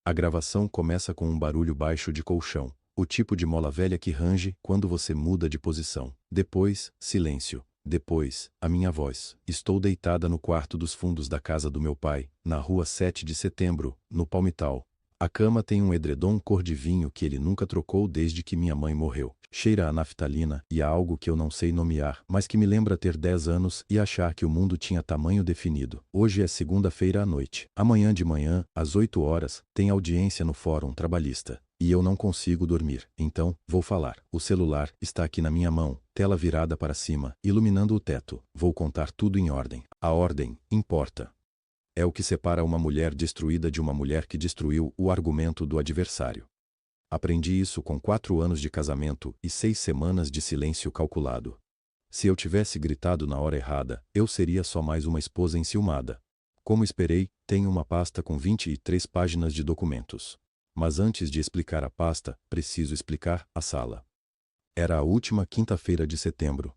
A gravação começa com um barulho baixo de colchão, o tipo de mola velha que range quando você muda de posição. Depois, silêncio. Depois, a minha voz. Estou deitada no quarto dos fundos da casa do meu pai, na rua 7 de Setembro, no Palmital. A cama tem um edredom cor de vinho que ele nunca trocou desde que minha mãe morreu. Cheira a naftalina e a algo que eu não sei nomear, mas que me lembra ter 10 anos e achar que o mundo tinha tamanho definido. Hoje é segunda-feira à noite. Amanhã de manhã, às 8 horas, tem audiência no Fórum Trabalhista. E eu não consigo dormir. Então, vou falar. O celular está aqui na minha mão, tela virada para cima, iluminando o teto. Vou contar tudo em ordem. A ordem importa. É o que separa uma mulher destruída de uma mulher que destruiu o argumento do adversário. Aprendi isso com 4 anos de casamento e 6 semanas de silêncio calculado. Se eu tivesse gritado na hora errada, eu seria só mais uma esposa enciumada. Como esperei, tenho uma pasta com 23 páginas de documentos. Mas antes de explicar a pasta, preciso explicar a sala. Era a última quinta-feira de setembro.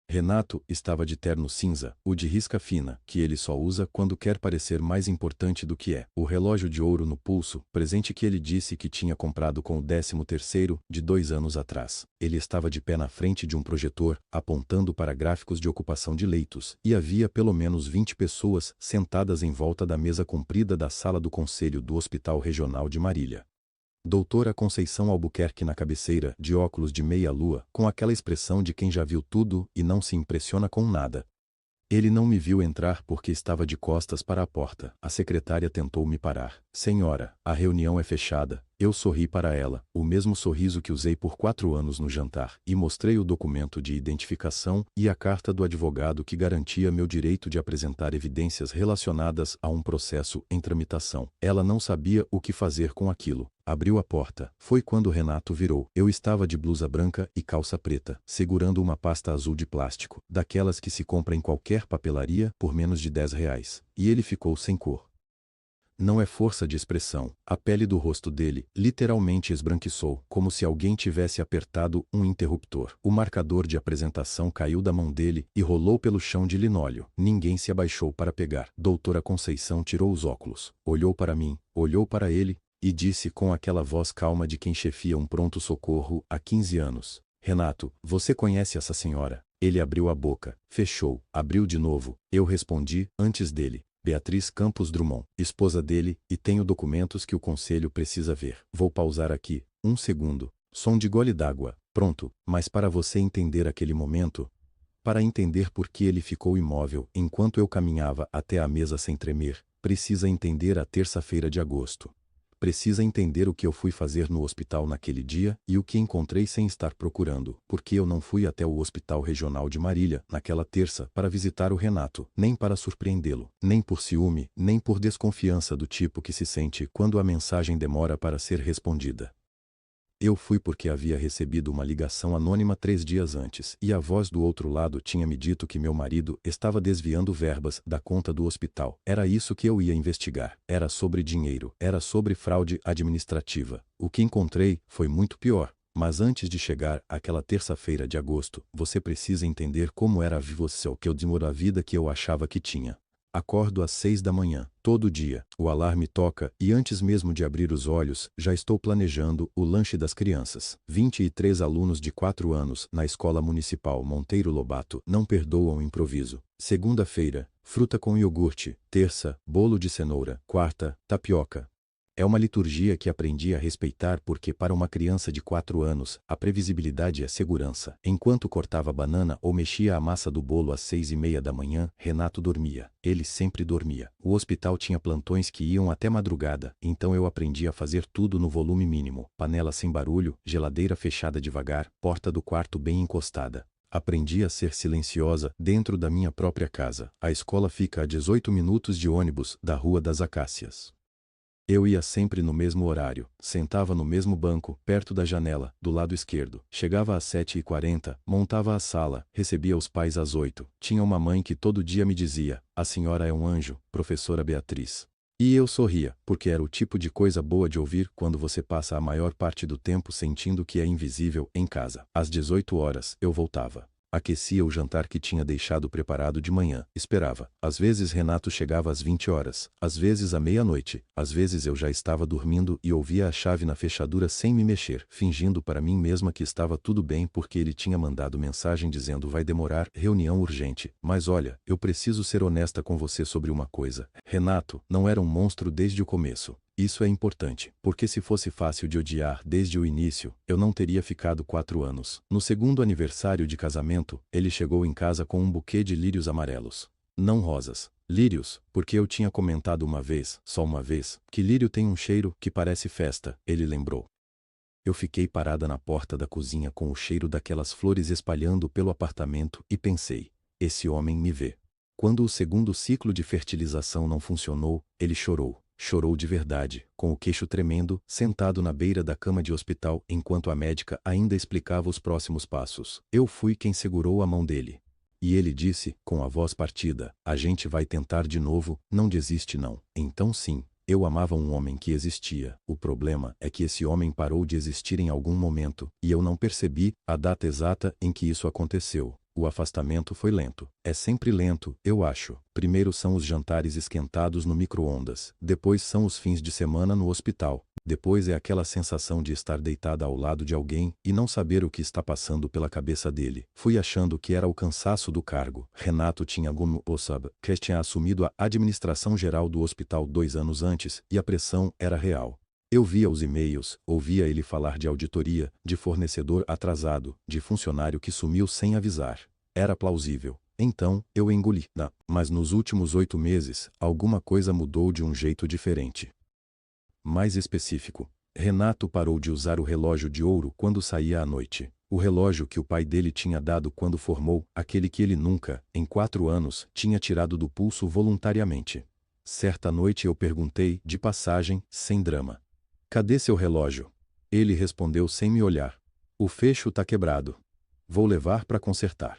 Renato estava de terno cinza, o de risca fina, que ele só usa quando quer parecer mais importante do que é. O relógio de ouro no pulso, presente que ele disse que tinha comprado com o 13º, de 2 anos atrás. Ele estava de pé na frente de um projetor, apontando para gráficos de ocupação de leitos, e havia pelo menos 20 pessoas sentadas em volta da mesa comprida da sala do conselho do Hospital Regional de Marília. Doutora Conceição Albuquerque na cabeceira, de óculos de meia-lua, com aquela expressão de quem já viu tudo e não se impressiona com nada. Ele não me viu entrar porque estava de costas para a porta. A secretária tentou me parar. Senhora, a reunião é fechada. Eu sorri para ela, o mesmo sorriso que usei por 4 anos no jantar, e mostrei o documento de identificação e a carta do advogado que garantia meu direito de apresentar evidências relacionadas a um processo em tramitação. Ela não sabia o que fazer com aquilo. Abriu a porta. Foi quando Renato virou. Eu estava de blusa branca e calça preta, segurando uma pasta azul de plástico, daquelas que se compra em qualquer papelaria por menos de R$ 10. E ele ficou sem cor. Não é força de expressão. A pele do rosto dele literalmente esbranquiçou, como se alguém tivesse apertado um interruptor. O marcador de apresentação caiu da mão dele e rolou pelo chão de linóleo. Ninguém se abaixou para pegar. Doutora Conceição tirou os óculos, olhou para mim, olhou para ele, e disse com aquela voz calma de quem chefia um pronto-socorro há 15 anos. Renato, você conhece essa senhora? Ele abriu a boca, fechou, abriu de novo. Eu respondi, antes dele. Beatriz Campos Drummond, esposa dele, e tenho documentos que o conselho precisa ver. Vou pausar aqui, 1 segundo. Som de gole d'água. Pronto, mas para você entender aquele momento, para entender por que ele ficou imóvel enquanto eu caminhava até a mesa sem tremer, precisa entender a terça-feira de agosto. Precisa entender o que eu fui fazer no hospital naquele dia e o que encontrei sem estar procurando, porque eu não fui até o Hospital Regional de Marília, naquela terça, para visitar o Renato, nem para surpreendê-lo, nem por ciúme, nem por desconfiança do tipo que se sente quando a mensagem demora para ser respondida. Eu fui porque havia recebido uma ligação anônima 3 dias antes, e a voz do outro lado tinha me dito que meu marido estava desviando verbas da conta do hospital. Era isso que eu ia investigar. Era sobre dinheiro. Era sobre fraude administrativa. O que encontrei foi muito pior. Mas antes de chegar àquela terça-feira de agosto, você precisa entender como era você que eu demoro a vida que eu achava que tinha. Acordo às 6 da manhã, todo dia. O alarme toca e antes mesmo de abrir os olhos, já estou planejando o lanche das crianças. 23 alunos de 4 anos na Escola Municipal Monteiro Lobato não perdoam o improviso. Segunda-feira, fruta com iogurte. Terça, bolo de cenoura. Quarta, tapioca. É uma liturgia que aprendi a respeitar porque para uma criança de 4 anos, a previsibilidade é segurança. Enquanto cortava banana ou mexia a massa do bolo às 6:30 da manhã, Renato dormia. Ele sempre dormia. O hospital tinha plantões que iam até madrugada, então eu aprendi a fazer tudo no volume mínimo. Panela sem barulho, geladeira fechada devagar, porta do quarto bem encostada. Aprendi a ser silenciosa dentro da minha própria casa. A escola fica a 18 minutos de ônibus da Rua das Acácias. Eu ia sempre no mesmo horário, sentava no mesmo banco, perto da janela, do lado esquerdo. Chegava às 7:40, montava a sala, recebia os pais às 8. Tinha uma mãe que todo dia me dizia, a senhora é um anjo, professora Beatriz. E eu sorria, porque era o tipo de coisa boa de ouvir quando você passa a maior parte do tempo sentindo que é invisível em casa. Às 18 horas, eu voltava. Aquecia o jantar que tinha deixado preparado de manhã. Esperava. Às vezes Renato chegava às 20 horas, às vezes à meia-noite, às vezes eu já estava dormindo e ouvia a chave na fechadura sem me mexer, fingindo para mim mesma que estava tudo bem porque ele tinha mandado mensagem dizendo vai demorar, reunião urgente. Mas olha, eu preciso ser honesta com você sobre uma coisa. Renato não era um monstro desde o começo. Isso é importante, porque se fosse fácil de odiar desde o início, eu não teria ficado 4 anos. No segundo aniversário de casamento, ele chegou em casa com um buquê de lírios amarelos. Não rosas. Lírios, porque eu tinha comentado uma vez, só uma vez, que lírio tem um cheiro que parece festa, ele lembrou. Eu fiquei parada na porta da cozinha com o cheiro daquelas flores espalhando pelo apartamento e pensei, esse homem me vê. Quando o segundo ciclo de fertilização não funcionou, ele chorou. Chorou de verdade, com o queixo tremendo, sentado na beira da cama de hospital enquanto a médica ainda explicava os próximos passos. Eu fui quem segurou a mão dele. E ele disse, com a voz partida, a gente vai tentar de novo, não desiste não. Então sim, eu amava um homem que existia. O problema é que esse homem parou de existir em algum momento, e eu não percebi a data exata em que isso aconteceu. O afastamento foi lento. É sempre lento, eu acho. Primeiro são os jantares esquentados no micro-ondas. Depois são os fins de semana no hospital. Depois é aquela sensação de estar deitada ao lado de alguém e não saber o que está passando pela cabeça dele. Fui achando que era o cansaço do cargo. Renato tinha que tinha assumido a administração geral do hospital 2 anos antes e a pressão era real. Eu via os e-mails, ouvia ele falar de auditoria, de fornecedor atrasado, de funcionário que sumiu sem avisar. Era plausível. Então, eu engoli. Mas nos últimos 8 meses, alguma coisa mudou de um jeito diferente. Mais específico, Renato parou de usar o relógio de ouro quando saía à noite. O relógio que o pai dele tinha dado quando formou, aquele que ele nunca, em 4 anos, tinha tirado do pulso voluntariamente. Certa noite eu perguntei, de passagem, sem drama. Cadê seu relógio? Ele respondeu sem me olhar. O fecho tá quebrado. Vou levar para consertar.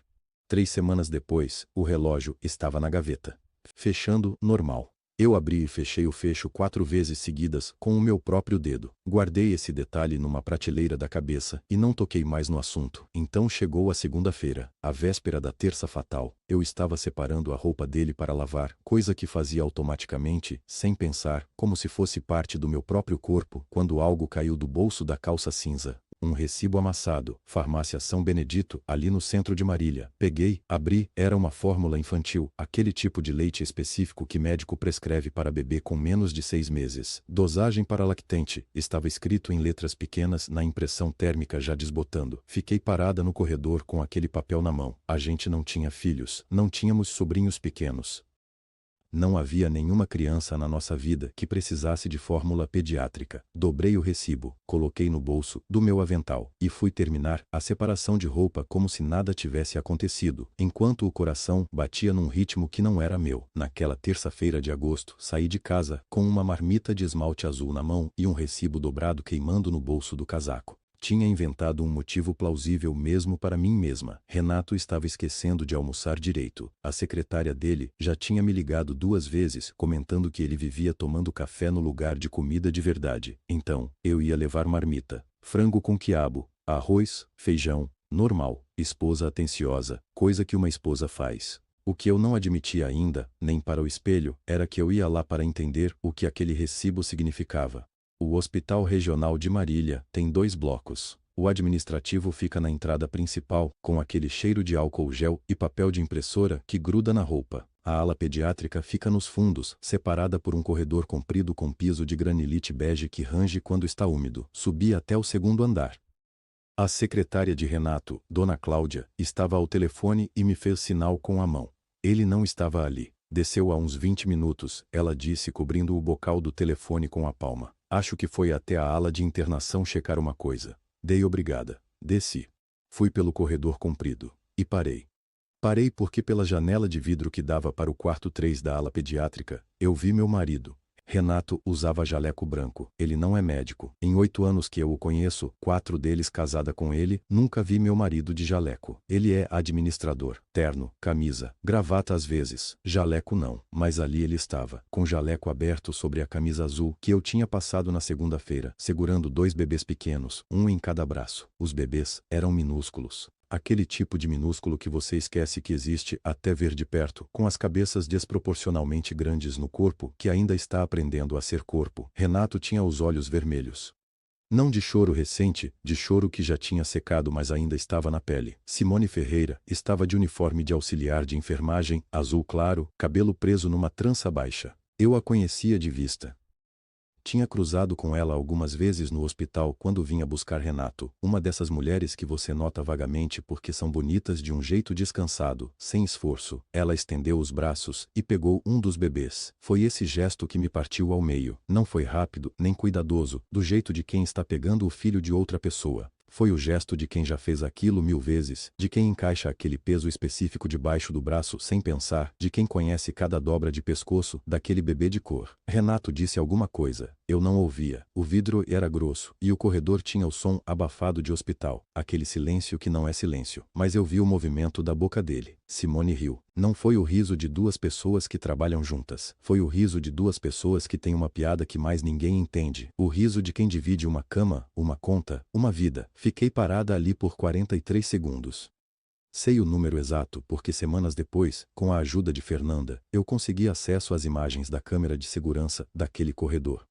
3 semanas depois, o relógio estava na gaveta. Fechando, normal. Eu abri e fechei o fecho 4 vezes seguidas com o meu próprio dedo. Guardei esse detalhe numa prateleira da cabeça e não toquei mais no assunto. Então chegou a segunda-feira, a véspera da terça fatal. Eu estava separando a roupa dele para lavar, coisa que fazia automaticamente, sem pensar, como se fosse parte do meu próprio corpo, quando algo caiu do bolso da calça cinza. Um recibo amassado, Farmácia São Benedito, ali no centro de Marília. Peguei, abri, era uma fórmula infantil, aquele tipo de leite específico que médico prescreve para bebê com menos de 6 meses. Dosagem para lactente, estava escrito em letras pequenas na impressão térmica já desbotando. Fiquei parada no corredor com aquele papel na mão. A gente não tinha filhos, não tínhamos sobrinhos pequenos. Não havia nenhuma criança na nossa vida que precisasse de fórmula pediátrica. Dobrei o recibo, coloquei no bolso do meu avental e fui terminar a separação de roupa como se nada tivesse acontecido, enquanto o coração batia num ritmo que não era meu. Naquela terça-feira de agosto, saí de casa com uma marmita de esmalte azul na mão e um recibo dobrado queimando no bolso do casaco. Tinha inventado um motivo plausível mesmo para mim mesma. Renato estava esquecendo de almoçar direito. A secretária dele já tinha me ligado 2 vezes, comentando que ele vivia tomando café no lugar de comida de verdade. Então, eu ia levar marmita, frango com quiabo, arroz, feijão, normal, esposa atenciosa, coisa que uma esposa faz. O que eu não admitia ainda, nem para o espelho, era que eu ia lá para entender o que aquele recibo significava. O Hospital Regional de Marília tem 2 blocos. O administrativo fica na entrada principal, com aquele cheiro de álcool gel e papel de impressora que gruda na roupa. A ala pediátrica fica nos fundos, separada por um corredor comprido com piso de granilite bege que range quando está úmido. Subi até o 2º andar. A secretária de Renato, Dona Cláudia, estava ao telefone e me fez sinal com a mão. Ele não estava ali. Desceu há uns 20 minutos, ela disse cobrindo o bocal do telefone com a palma. Acho que foi até a ala de internação checar uma coisa. Dei obrigada. Desci. Fui pelo corredor comprido. E parei. Parei porque pela janela de vidro que dava para o quarto 3 da ala pediátrica, eu vi meu marido. Renato usava jaleco branco. Ele não é médico. Em 8 anos que eu o conheço, 4 deles casada com ele, nunca vi meu marido de jaleco. Ele é administrador. Terno, camisa, gravata às vezes. Jaleco não. Mas ali ele estava, com jaleco aberto sobre a camisa azul que eu tinha passado na segunda-feira, segurando 2 bebês pequenos, um em cada braço. Os bebês eram minúsculos. Aquele tipo de minúsculo que você esquece que existe até ver de perto, com as cabeças desproporcionalmente grandes no corpo que ainda está aprendendo a ser corpo. Renato tinha os olhos vermelhos. Não de choro recente, de choro que já tinha secado mas ainda estava na pele. Simone Ferreira estava de uniforme de auxiliar de enfermagem, azul claro, cabelo preso numa trança baixa. Eu a conhecia de vista. Tinha cruzado com ela algumas vezes no hospital quando vinha buscar Renato, uma dessas mulheres que você nota vagamente porque são bonitas de um jeito descansado, sem esforço. Ela estendeu os braços e pegou um dos bebês. Foi esse gesto que me partiu ao meio. Não foi rápido, nem cuidadoso, do jeito de quem está pegando o filho de outra pessoa. Foi o gesto de quem já fez aquilo 1000 vezes, de quem encaixa aquele peso específico debaixo do braço sem pensar, de quem conhece cada dobra de pescoço daquele bebê de cor. Renato disse alguma coisa. Eu não ouvia. O vidro era grosso e o corredor tinha o som abafado de hospital. Aquele silêncio que não é silêncio. Mas eu vi o movimento da boca dele. Simone riu. Não foi o riso de duas pessoas que trabalham juntas. Foi o riso de duas pessoas que têm uma piada que mais ninguém entende. O riso de quem divide uma cama, uma conta, uma vida. Fiquei parada ali por 43 segundos. Sei o número exato porque semanas depois, com a ajuda de Fernanda, eu consegui acesso às imagens da câmera de segurança daquele corredor.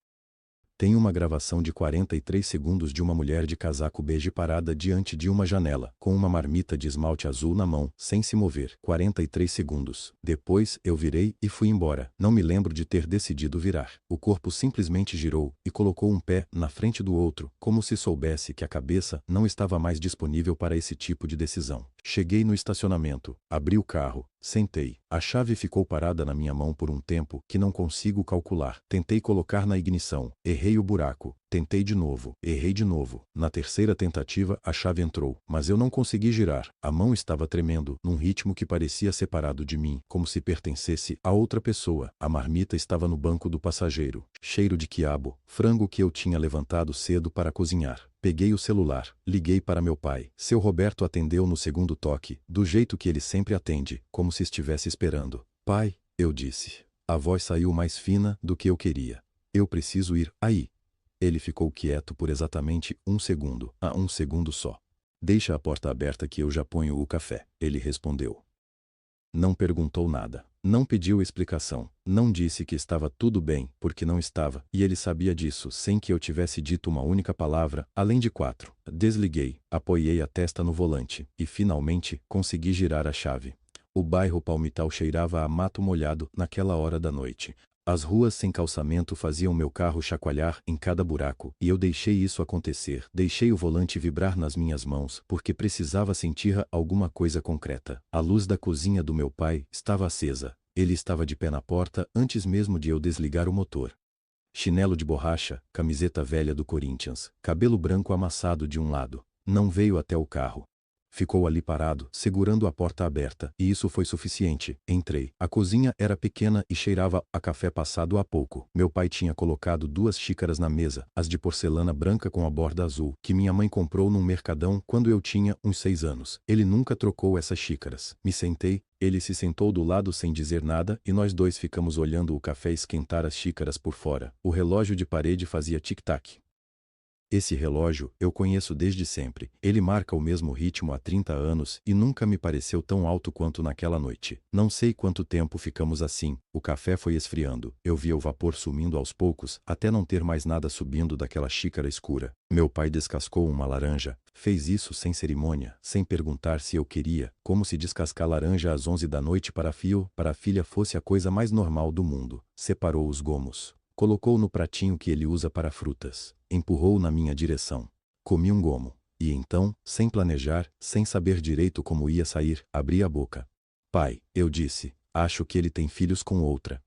Tem uma gravação de 43 segundos de uma mulher de casaco bege parada diante de uma janela, com uma marmita de esmalte azul na mão, sem se mover. 43 segundos. Depois, eu virei e fui embora. Não me lembro de ter decidido virar. O corpo simplesmente girou e colocou um pé na frente do outro, como se soubesse que a cabeça não estava mais disponível para esse tipo de decisão. Cheguei no estacionamento, abri o carro, sentei. A chave ficou parada na minha mão por um tempo que não consigo calcular. Tentei colocar na ignição, errei o buraco. Tentei de novo, errei de novo. Na terceira tentativa, a chave entrou, mas eu não consegui girar. A mão estava tremendo, num ritmo que parecia separado de mim, como se pertencesse a outra pessoa. A marmita estava no banco do passageiro. Cheiro de quiabo, frango que eu tinha levantado cedo para cozinhar. Peguei o celular, liguei para meu pai. Seu Roberto atendeu no segundo toque, do jeito que ele sempre atende, como se estivesse esperando. Pai, eu disse. A voz saiu mais fina do que eu queria. Eu preciso ir aí. Ele ficou quieto por exatamente um segundo. Um segundo só. Deixa a porta aberta que eu já ponho o café. Ele respondeu. Não perguntou nada. Não pediu explicação. Não disse que estava tudo bem, porque não estava, e ele sabia disso sem que eu tivesse dito uma única palavra, além de 4. Desliguei, apoiei a testa no volante, e finalmente consegui girar a chave. O bairro Palmital cheirava a mato molhado naquela hora da noite. As ruas sem calçamento faziam meu carro chacoalhar em cada buraco, e eu deixei isso acontecer. Deixei o volante vibrar nas minhas mãos, porque precisava sentir alguma coisa concreta. A luz da cozinha do meu pai estava acesa. Ele estava de pé na porta antes mesmo de eu desligar o motor. Chinelo de borracha, camiseta velha do Corinthians, cabelo branco amassado de um lado. Não veio até o carro. Ficou ali parado, segurando a porta aberta, e isso foi suficiente. Entrei. A cozinha era pequena e cheirava a café passado há pouco. Meu pai tinha colocado 2 xícaras na mesa, as de porcelana branca com a borda azul, que minha mãe comprou num mercadão quando eu tinha uns 6 anos. Ele nunca trocou essas xícaras. Me sentei, ele se sentou do lado sem dizer nada e nós dois ficamos olhando o café esquentar as xícaras por fora. O relógio de parede fazia tic-tac. Esse relógio eu conheço desde sempre. Ele marca o mesmo ritmo há 30 anos e nunca me pareceu tão alto quanto naquela noite. Não sei quanto tempo ficamos assim. O café foi esfriando. Eu via o vapor sumindo aos poucos, até não ter mais nada subindo daquela xícara escura. Meu pai descascou uma laranja. Fez isso sem cerimônia, sem perguntar se eu queria, como se descascar laranja às 11 da noite para a filha fosse a coisa mais normal do mundo. Separou os gomos. Colocou no pratinho que ele usa para frutas. Empurrou na minha direção. Comi um gomo. E então, sem planejar, sem saber direito como ia sair, abri a boca. Pai, eu disse, acho que ele tem filhos com outra.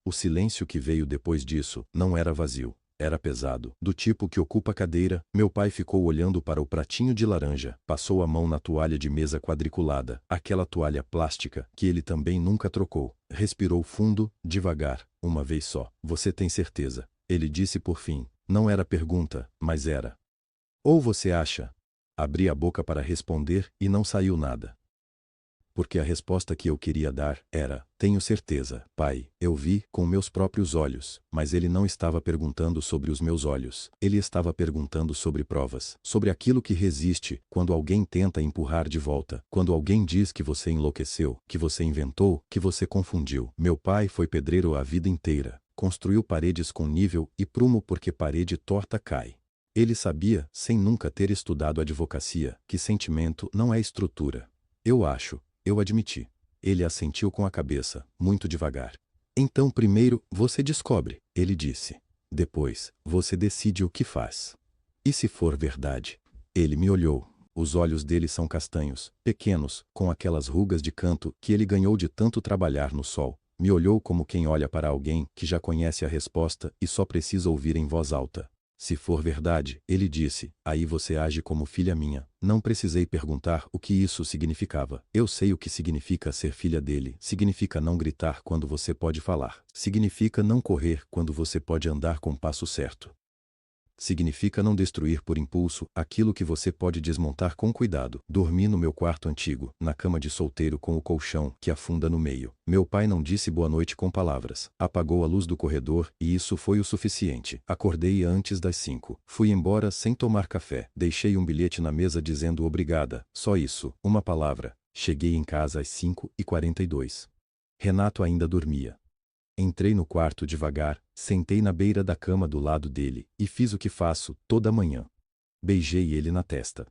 O silêncio que veio depois disso não era vazio. Era pesado, do tipo que ocupa a cadeira. Meu pai ficou olhando para o pratinho de laranja, passou a mão na toalha de mesa quadriculada, aquela toalha plástica que ele também nunca trocou. Respirou fundo, devagar, uma vez só. Você tem certeza? Ele disse por fim. Não era pergunta, mas era. Ou você acha? Abri a boca para responder e não saiu nada. porque a resposta que eu queria dar era: tenho certeza, pai, eu vi com meus próprios olhos. Mas ele não estava perguntando sobre os meus olhos. Ele estava perguntando sobre provas, sobre aquilo que resiste quando alguém tenta empurrar de volta, quando alguém diz que você enlouqueceu, que você inventou, que você confundiu. Meu pai foi pedreiro a vida inteira. Construiu paredes com nível e prumo porque parede torta cai. Ele sabia, sem nunca ter estudado advocacia, que sentimento não é estrutura. Eu admiti. Ele assentiu com a cabeça, muito devagar. Então primeiro, você descobre, ele disse. Depois, você decide o que faz. E se for verdade? Ele me olhou. Os olhos dele são castanhos, pequenos, com aquelas rugas de canto que ele ganhou de tanto trabalhar no sol. Me olhou como quem olha para alguém que já conhece a resposta e só precisa ouvir em voz alta. Se for verdade, ele disse, aí você age como filha minha. Não precisei perguntar o que isso significava. Eu sei o que significa ser filha dele. Significa não gritar quando você pode falar. Significa não correr quando você pode andar com o passo certo. Significa não destruir por impulso aquilo que você pode desmontar com cuidado. Dormi no meu quarto antigo, na cama de solteiro com o colchão que afunda no meio. Meu pai não disse boa noite com palavras. Apagou a luz do corredor e isso foi o suficiente. Acordei antes das 5. Fui embora sem tomar café. Deixei um bilhete na mesa dizendo obrigada. Só isso, uma palavra. Cheguei em casa às 5h42. Renato ainda dormia. Entrei no quarto devagar, sentei na beira da cama do lado dele e fiz o que faço toda manhã. Beijei ele na testa.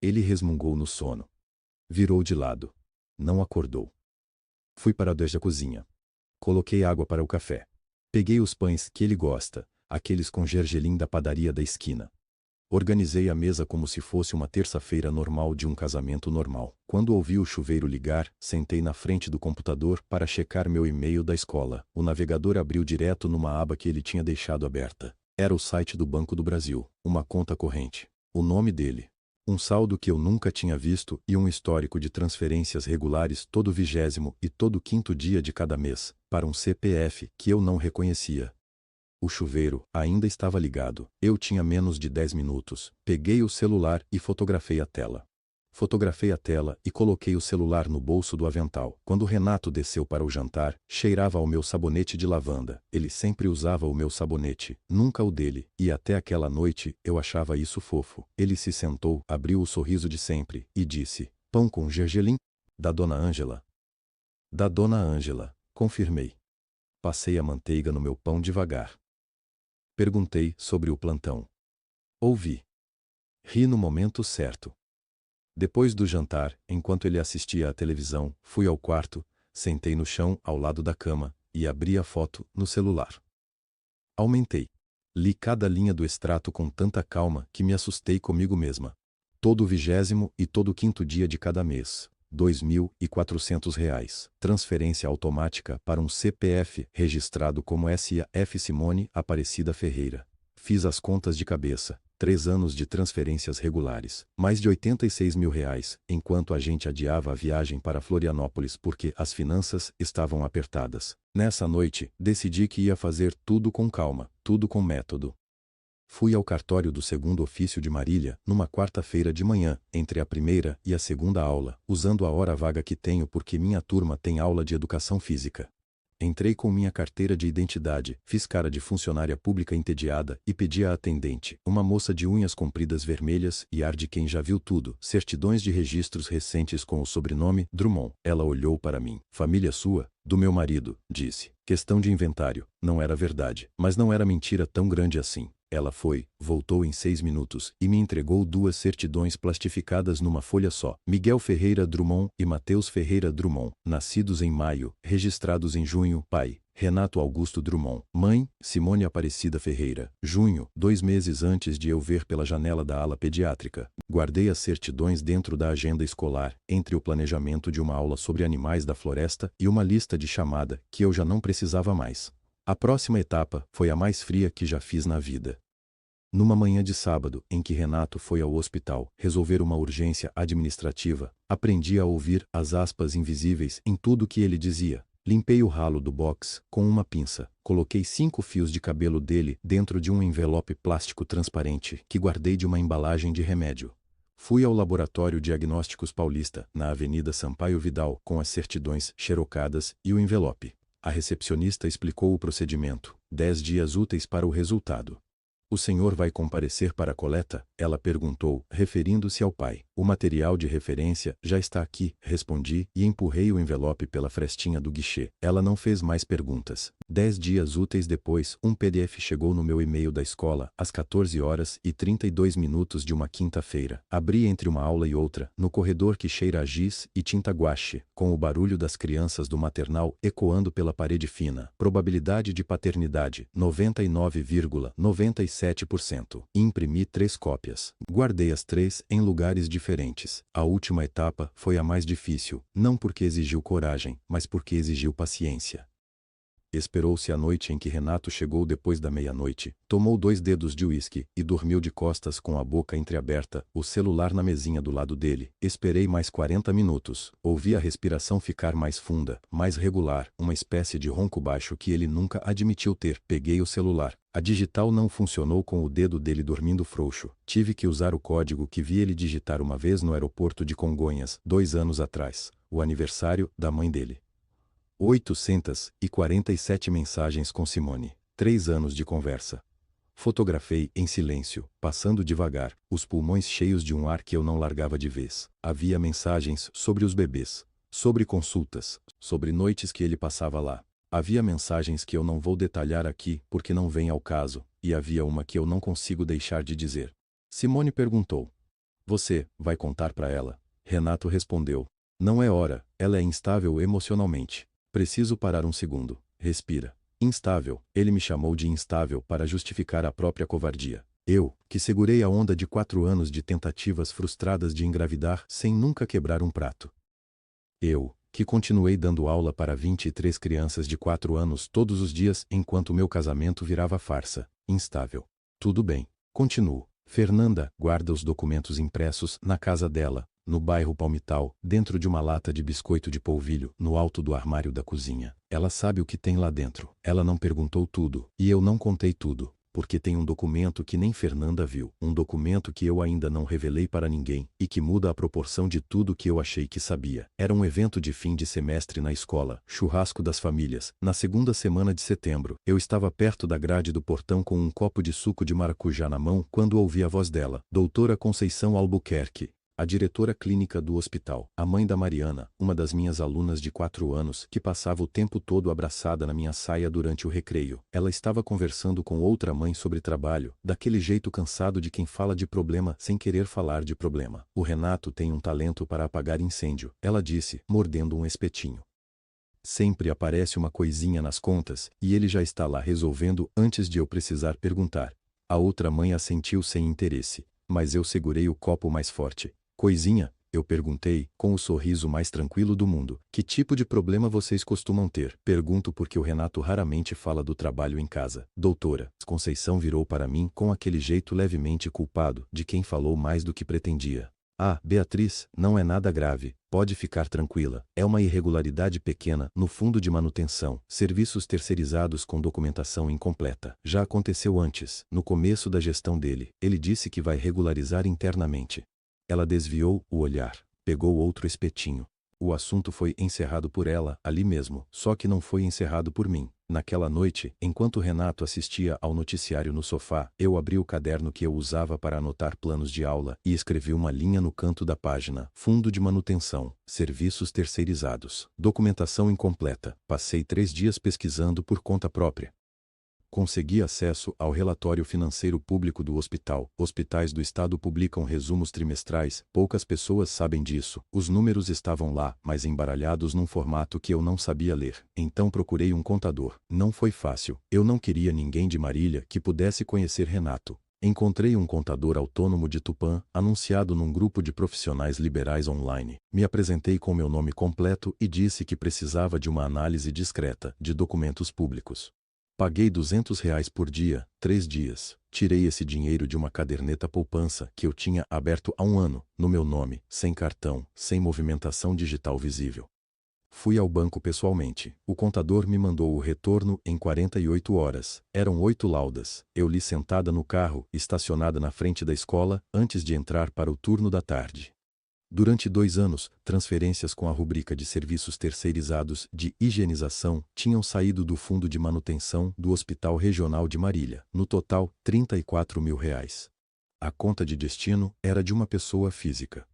Ele resmungou no sono. Virou de lado. Não acordou. Fui para a cozinha. Coloquei água para o café. Peguei os pães que ele gosta, aqueles com gergelim da padaria da esquina. Organizei a mesa como se fosse uma terça-feira normal de um casamento normal. Quando ouvi o chuveiro ligar, sentei na frente do computador para checar meu e-mail da escola. O navegador abriu direto numa aba que ele tinha deixado aberta. Era o site do Banco do Brasil, uma conta corrente. O nome dele. Um saldo que eu nunca tinha visto e um histórico de transferências regulares todo 20º e todo 5º dia de cada mês, para um CPF que eu não reconhecia. O chuveiro ainda estava ligado. Eu tinha menos de 10 minutos. Peguei o celular e fotografei a tela. Fotografei a tela e coloquei o celular no bolso do avental. Quando Renato desceu para o jantar, cheirava ao meu sabonete de lavanda. Ele sempre usava o meu sabonete, nunca o dele, e até aquela noite eu achava isso fofo. Ele se sentou, abriu o sorriso de sempre e disse: pão com gergelim? Da Dona Ângela. Da Dona Ângela, confirmei. Passei a manteiga no meu pão devagar. Perguntei sobre o plantão. Ouvi. Ri no momento certo. Depois do jantar, enquanto ele assistia à televisão, fui ao quarto, sentei no chão ao lado da cama e abri a foto no celular. Aumentei. Li cada linha do extrato com tanta calma que me assustei comigo mesma. Todo o 20º e todo o 5º dia de cada mês. R$ 2.400. Transferência automática para um CPF registrado como S.A.F. Simone Aparecida Ferreira. Fiz as contas de cabeça. 3 anos de transferências regulares. Mais de R$ 86 mil, enquanto a gente adiava a viagem para Florianópolis porque as finanças estavam apertadas. Nessa noite, decidi que ia fazer tudo com calma, tudo com método. Fui ao cartório do 2º ofício de Marília, numa quarta-feira de manhã, entre a primeira e a segunda aula, usando a hora vaga que tenho porque minha turma tem aula de educação física. Entrei com minha carteira de identidade, fiz cara de funcionária pública entediada e pedi à atendente, uma moça de unhas compridas vermelhas e ar de quem já viu tudo, certidões de registros recentes com o sobrenome Drummond. Ela olhou para mim. Família sua? Do meu marido, disse. Questão de inventário. Não era verdade, mas não era mentira tão grande assim. Ela voltou em 6 minutos e me entregou 2 certidões plastificadas numa folha só. Miguel Ferreira Drummond e Mateus Ferreira Drummond, nascidos em maio, registrados em junho. Pai: Renato Augusto Drummond. Mãe: Simone Aparecida Ferreira. Junho, 2 meses antes de eu ver pela janela da ala pediátrica. Guardei as certidões dentro da agenda escolar, entre o planejamento de uma aula sobre animais da floresta e uma lista de chamada que eu já não precisava mais. A próxima etapa foi a mais fria que já fiz na vida. Numa manhã de sábado, em que Renato foi ao hospital resolver uma urgência administrativa, aprendi a ouvir as aspas invisíveis em tudo que ele dizia. Limpei o ralo do box com uma pinça, coloquei 5 fios de cabelo dele dentro de um envelope plástico transparente que guardei de uma embalagem de remédio. Fui ao Laboratório Diagnósticos Paulista, na Avenida Sampaio Vidal, com as certidões xerocadas e o envelope. A recepcionista explicou o procedimento. 10 dias úteis para o resultado. O senhor vai comparecer para a coleta? Ela perguntou, referindo-se ao pai. O material de referência já está aqui, respondi e empurrei o envelope pela frestinha do guichê. Ela não fez mais perguntas. 10 dias úteis depois, um PDF chegou no meu e-mail da escola, às 14h32 de uma quinta-feira. Abri entre uma aula e outra, no corredor que cheira a giz e tinta guache, com o barulho das crianças do maternal ecoando pela parede fina. Probabilidade de paternidade, 99,97%. Imprimi 3 cópias. Guardei as 3 em lugares diferentes. A última etapa foi a mais difícil, não porque exigiu coragem, mas porque exigiu paciência. Esperou-se a noite em que Renato chegou depois da meia-noite, tomou 2 dedos de uísque e dormiu de costas com a boca entreaberta, o celular na mesinha do lado dele. Esperei mais 40 minutos. Ouvi a respiração ficar mais funda, mais regular, uma espécie de ronco baixo que ele nunca admitiu ter. Peguei o celular. A digital não funcionou com o dedo dele dormindo frouxo. Tive que usar o código que vi ele digitar uma vez no aeroporto de Congonhas, 2 anos atrás, o aniversário da mãe dele. 847 mensagens com Simone. 3 anos de conversa. Fotografei em silêncio, passando devagar, os pulmões cheios de um ar que eu não largava de vez. Havia mensagens sobre os bebês, sobre consultas, sobre noites que ele passava lá. Havia mensagens que eu não vou detalhar aqui porque não vem ao caso, e havia uma que eu não consigo deixar de dizer. Simone perguntou: "Você vai contar para ela?" Renato respondeu: "Não é hora, ela é instável emocionalmente. Preciso parar um segundo. Respira." Instável. Ele me chamou de instável para justificar a própria covardia. Eu, que segurei a onda de 4 anos de tentativas frustradas de engravidar sem nunca quebrar um prato. Eu, que continuei dando aula para 23 crianças de 4 anos todos os dias enquanto meu casamento virava farsa. Instável. Tudo bem. Continuo. Fernanda guarda os documentos impressos na casa dela, no bairro Palmital, dentro de uma lata de biscoito de polvilho, no alto do armário da cozinha. Ela sabe o que tem lá dentro. Ela não perguntou tudo, e eu não contei tudo, porque tem um documento que nem Fernanda viu, um documento que eu ainda não revelei para ninguém, e que muda a proporção de tudo que eu achei que sabia. Era um evento de fim de semestre na escola, churrasco das famílias, na segunda semana de setembro. Eu estava perto da grade do portão com um copo de suco de maracujá na mão quando ouvi a voz dela, doutora Conceição Albuquerque, a diretora clínica do hospital, a mãe da Mariana, uma das minhas alunas de 4 anos, que passava o tempo todo abraçada na minha saia durante o recreio. Ela estava conversando com outra mãe sobre trabalho, daquele jeito cansado de quem fala de problema sem querer falar de problema. O Renato tem um talento para apagar incêndio, ela disse, mordendo um espetinho. Sempre aparece uma coisinha nas contas, e ele já está lá resolvendo antes de eu precisar perguntar. A outra mãe assentiu sem interesse, mas eu segurei o copo mais forte. Coisinha? Eu perguntei, com o sorriso mais tranquilo do mundo. Que tipo de problema vocês costumam ter? Pergunto porque o Renato raramente fala do trabalho em casa. Doutora, Conceição virou para mim com aquele jeito levemente culpado, de quem falou mais do que pretendia. Ah, Beatriz, não é nada grave, pode ficar tranquila. É uma irregularidade pequena no fundo de manutenção, serviços terceirizados com documentação incompleta. Já aconteceu antes, no começo da gestão dele. Ele disse que vai regularizar internamente. Ela desviou o olhar, pegou outro espetinho. O assunto foi encerrado por ela, ali mesmo, só que não foi encerrado por mim. Naquela noite, enquanto Renato assistia ao noticiário no sofá, eu abri o caderno que eu usava para anotar planos de aula e escrevi uma linha no canto da página: Fundo de manutenção, serviços terceirizados, documentação incompleta. Passei 3 dias pesquisando por conta própria. Consegui acesso ao relatório financeiro público do hospital. Hospitais do estado publicam resumos trimestrais, poucas pessoas sabem disso. Os números estavam lá, mas embaralhados num formato que eu não sabia ler. Então procurei um contador. Não foi fácil. Eu não queria ninguém de Marília que pudesse conhecer Renato. Encontrei um contador autônomo de Tupã, anunciado num grupo de profissionais liberais online. Me apresentei com meu nome completo e disse que precisava de uma análise discreta de documentos públicos. Paguei R$ 200 por dia, 3 dias. Tirei esse dinheiro de uma caderneta poupança que eu tinha aberto há 1 ano, no meu nome, sem cartão, sem movimentação digital visível. Fui ao banco pessoalmente. O contador me mandou o retorno em 48 horas. Eram 8 laudas. Eu li sentada no carro, estacionada na frente da escola, antes de entrar para o turno da tarde. Durante 2 anos, transferências com a rubrica de serviços terceirizados de higienização tinham saído do fundo de manutenção do Hospital Regional de Marília. No total, R$ 34 mil. A conta de destino era de uma pessoa física.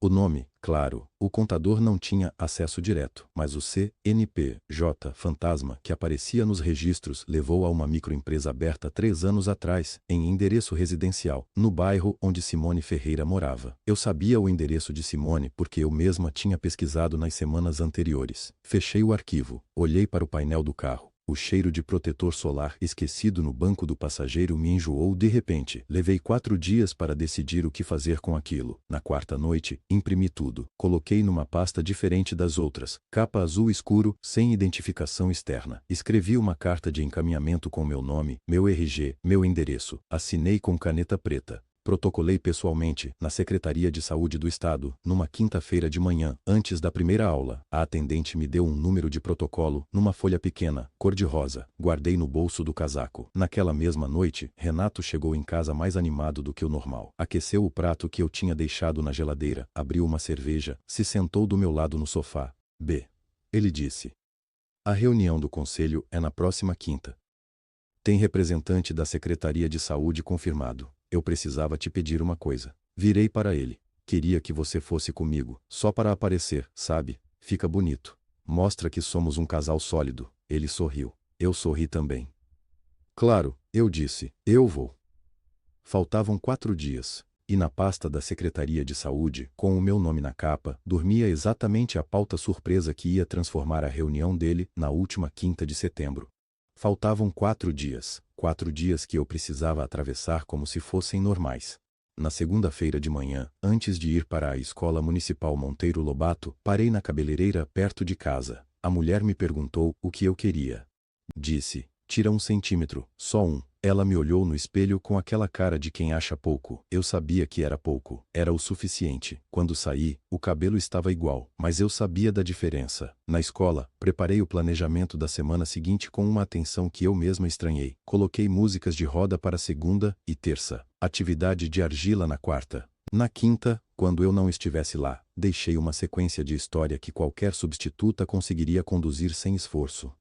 O nome, claro, o contador não tinha acesso direto, mas o CNPJ fantasma que aparecia nos registros levou a uma microempresa aberta 3 anos atrás, em endereço residencial, no bairro onde Simone Ferreira morava. Eu sabia o endereço de Simone porque eu mesma tinha pesquisado nas semanas anteriores. Fechei o arquivo, olhei para o painel do carro. O cheiro de protetor solar esquecido no banco do passageiro me enjoou de repente. Levei 4 dias para decidir o que fazer com aquilo. Na quarta noite, imprimi tudo. Coloquei numa pasta diferente das outras, capa azul escuro, sem identificação externa. Escrevi uma carta de encaminhamento com meu nome, meu RG, meu endereço. Assinei com caneta preta. Protocolei pessoalmente, na Secretaria de Saúde do Estado, numa quinta-feira de manhã, antes da primeira aula. A atendente me deu um número de protocolo, numa folha pequena, cor-de-rosa. Guardei no bolso do casaco. Naquela mesma noite, Renato chegou em casa mais animado do que o normal. Aqueceu o prato que eu tinha deixado na geladeira, abriu uma cerveja, se sentou do meu lado no sofá. B. Ele disse. A reunião do conselho é na próxima quinta. Tem representante da Secretaria de Saúde confirmado. Eu precisava te pedir uma coisa. Virei para ele. Queria que você fosse comigo, só para aparecer, sabe? Fica bonito. Mostra que somos um casal sólido. Ele sorriu. Eu sorri também. Claro, eu disse, eu vou. Faltavam 4 dias. E na pasta da Secretaria de Saúde, com o meu nome na capa, dormia exatamente a pauta surpresa que ia transformar a reunião dele na última quinta de setembro. Faltavam 4 dias. 4 dias que eu precisava atravessar como se fossem normais. Na segunda-feira de manhã, antes de ir para a Escola Municipal Monteiro Lobato, parei na cabeleireira perto de casa. A mulher me perguntou o que eu queria. Disse, tira 1 centímetro, só 1. Ela me olhou no espelho com aquela cara de quem acha pouco. Eu sabia que era pouco. Era o suficiente. Quando saí, o cabelo estava igual, mas eu sabia da diferença. Na escola, preparei o planejamento da semana seguinte com uma atenção que eu mesma estranhei. Coloquei músicas de roda para segunda e terça. Atividade de argila na quarta. Na quinta, quando eu não estivesse lá, deixei uma sequência de história que qualquer substituta conseguiria conduzir sem esforço.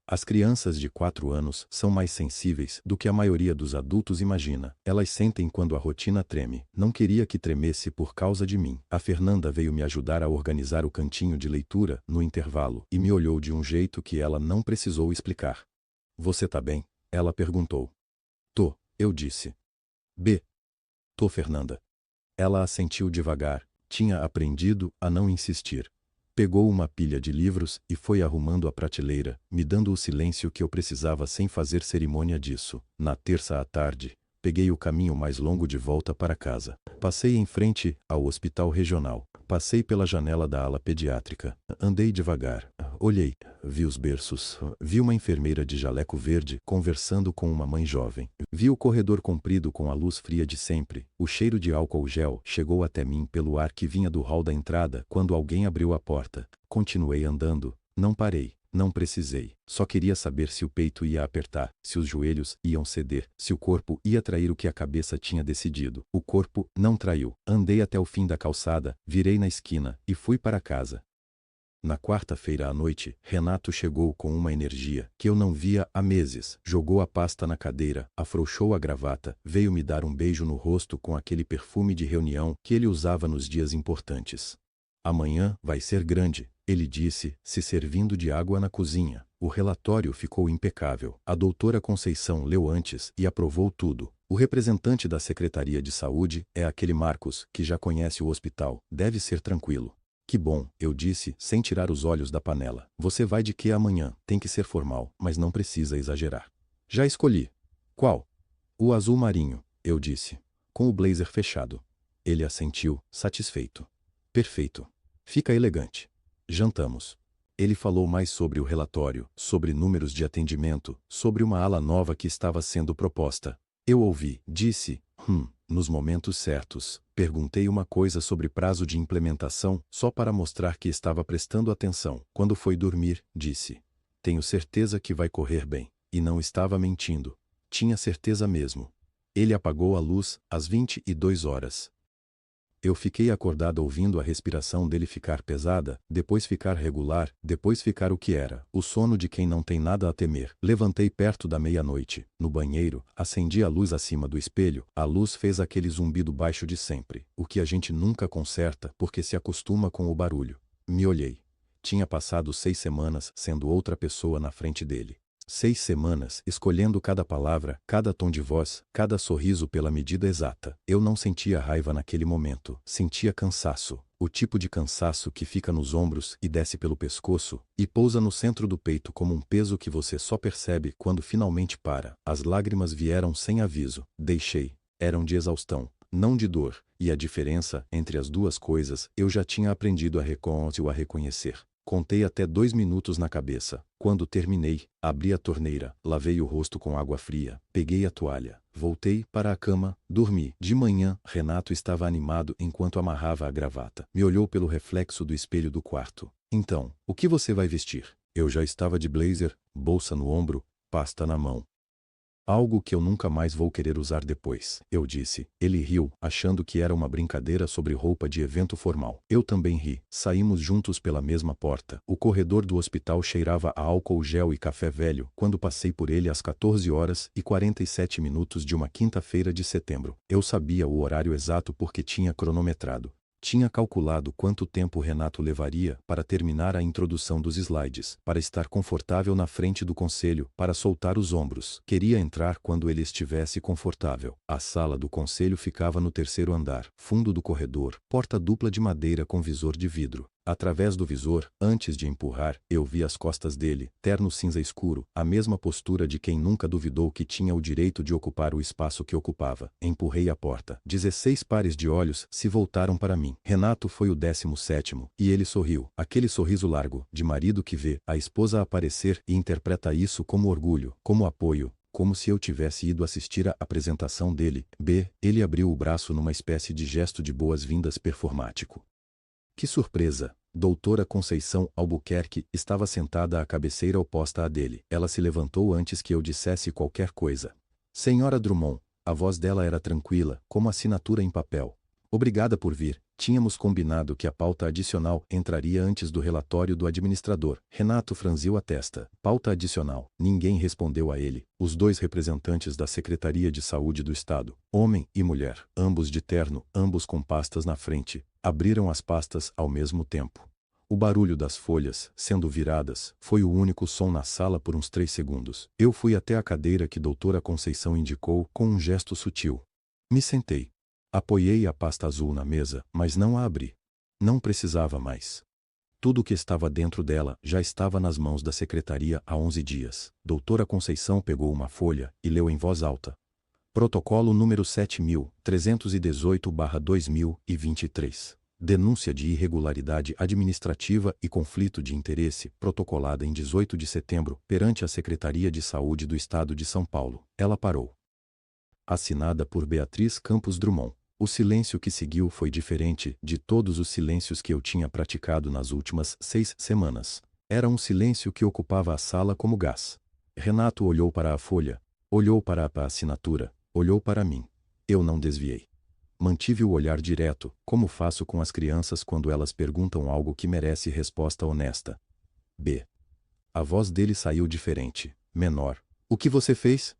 As crianças de 4 anos são mais sensíveis do que a maioria dos adultos imagina. Elas sentem quando a rotina treme. Não queria que tremesse por causa de mim. A Fernanda veio me ajudar a organizar o cantinho de leitura, no intervalo, e me olhou de um jeito que ela não precisou explicar. Você tá bem? Ela perguntou. Tô, eu disse. B. Tô, Fernanda. Ela assentiu devagar. Tinha aprendido a não insistir. Pegou uma pilha de livros e foi arrumando a prateleira, me dando o silêncio que eu precisava sem fazer cerimônia disso. Na terça à tarde, peguei o caminho mais longo de volta para casa. Passei em frente ao hospital regional. Passei pela janela da ala pediátrica. Andei devagar. Olhei. Vi os berços. Vi uma enfermeira de jaleco verde conversando com uma mãe jovem. Vi o corredor comprido com a luz fria de sempre. O cheiro de álcool gel chegou até mim pelo ar que vinha do hall da entrada quando alguém abriu a porta. Continuei andando. Não parei. Não precisei. Só queria saber se o peito ia apertar, se os joelhos iam ceder, se o corpo ia trair o que a cabeça tinha decidido. O corpo não traiu. Andei até o fim da calçada, virei na esquina e fui para casa. Na quarta-feira à noite, Renato chegou com uma energia que eu não via há meses. Jogou a pasta na cadeira, afrouxou a gravata, veio me dar um beijo no rosto com aquele perfume de reunião que ele usava nos dias importantes. Amanhã vai ser grande, ele disse, se servindo de água na cozinha. O relatório ficou impecável. A doutora Conceição leu antes e aprovou tudo. O representante da Secretaria de Saúde é aquele Marcos, que já conhece o hospital. Deve ser tranquilo. Que bom, eu disse, sem tirar os olhos da panela. Você vai de que amanhã? Tem que ser formal, mas não precisa exagerar. Já escolhi. Qual? O azul marinho, eu disse, com o blazer fechado. Ele assentiu, satisfeito. Perfeito. Fica elegante. Jantamos. Ele falou mais sobre o relatório, sobre números de atendimento, sobre uma ala nova que estava sendo proposta. Eu ouvi, disse, nos momentos certos. Perguntei uma coisa sobre prazo de implementação, só para mostrar que estava prestando atenção. Quando foi dormir, disse: tenho certeza que vai correr bem. E não estava mentindo. Tinha certeza mesmo. Ele apagou a luz às 22 horas. Eu fiquei acordado ouvindo a respiração dele ficar pesada, depois ficar regular, depois ficar o que era, o sono de quem não tem nada a temer. Levantei perto da meia-noite, no banheiro, acendi a luz acima do espelho, a luz fez aquele zumbido baixo de sempre, o que a gente nunca conserta porque se acostuma com o barulho. Me olhei. Tinha passado 6 semanas sendo outra pessoa na frente dele. 6 semanas, escolhendo cada palavra, cada tom de voz, cada sorriso pela medida exata. Eu não sentia raiva naquele momento, sentia cansaço. O tipo de cansaço que fica nos ombros e desce pelo pescoço, e pousa no centro do peito como um peso que você só percebe quando finalmente para. As lágrimas vieram sem aviso. Deixei. Eram de exaustão, não de dor. E a diferença entre as duas coisas eu já tinha aprendido a reconhecer. Contei até 2 minutos na cabeça. Quando terminei, abri a torneira, lavei o rosto com água fria, peguei a toalha, voltei para a cama, dormi. De manhã, Renato estava animado enquanto amarrava a gravata. Me olhou pelo reflexo do espelho do quarto. Então, o que você vai vestir? Eu já estava de blazer, bolsa no ombro, pasta na mão. Algo que eu nunca mais vou querer usar depois, eu disse. Ele riu, achando que era uma brincadeira sobre roupa de evento formal. Eu também ri. Saímos juntos pela mesma porta. O corredor do hospital cheirava a álcool gel e café velho quando passei por ele às 14h47 de uma quinta-feira de setembro. Eu sabia o horário exato porque tinha cronometrado. Tinha calculado quanto tempo Renato levaria para terminar a introdução dos slides, para estar confortável na frente do conselho, para soltar os ombros. Queria entrar quando ele estivesse confortável. A sala do conselho ficava no 3º andar, fundo do corredor, porta dupla de madeira com visor de vidro. Através do visor, antes de empurrar, eu vi as costas dele, terno cinza escuro, a mesma postura de quem nunca duvidou que tinha o direito de ocupar o espaço que ocupava. Empurrei a porta. 16 pares de olhos se voltaram para mim. Renato foi o 17º, e ele sorriu. Aquele sorriso largo, de marido que vê a esposa aparecer e interpreta isso como orgulho, como apoio, como se eu tivesse ido assistir à apresentação dele. Ele abriu o braço numa espécie de gesto de boas-vindas performático. Que surpresa! Doutora Conceição Albuquerque estava sentada à cabeceira oposta à dele. Ela se levantou antes que eu dissesse qualquer coisa. Senhora Drummond, a voz dela era tranquila, como assinatura em papel. Obrigada por vir. Tínhamos combinado que a pauta adicional entraria antes do relatório do administrador. Renato franziu a testa. Pauta adicional. Ninguém respondeu a ele. Os 2 representantes da Secretaria de Saúde do Estado, homem e mulher, ambos de terno, ambos com pastas na frente, abriram as pastas ao mesmo tempo. O barulho das folhas, sendo viradas, foi o único som na sala por uns 3 segundos. Eu fui até a cadeira que doutora Conceição indicou com um gesto sutil. Me sentei. Apoiei a pasta azul na mesa, mas não a abri. Não precisava mais. Tudo o que estava dentro dela já estava nas mãos da secretaria há 11 dias. Doutora Conceição pegou uma folha e leu em voz alta. Protocolo número 7318/2023. Denúncia de irregularidade administrativa e conflito de interesse, protocolada em 18 de setembro, perante a Secretaria de Saúde do Estado de São Paulo. Ela parou. Assinada por Beatriz Campos Drummond. O silêncio que seguiu foi diferente de todos os silêncios que eu tinha praticado nas últimas 6 semanas. Era um silêncio que ocupava a sala como gás. Renato olhou para a folha, olhou para a assinatura, olhou para mim. Eu não desviei. Mantive o olhar direto, como faço com as crianças quando elas perguntam algo que merece resposta honesta. A voz dele saiu diferente, menor. O que você fez?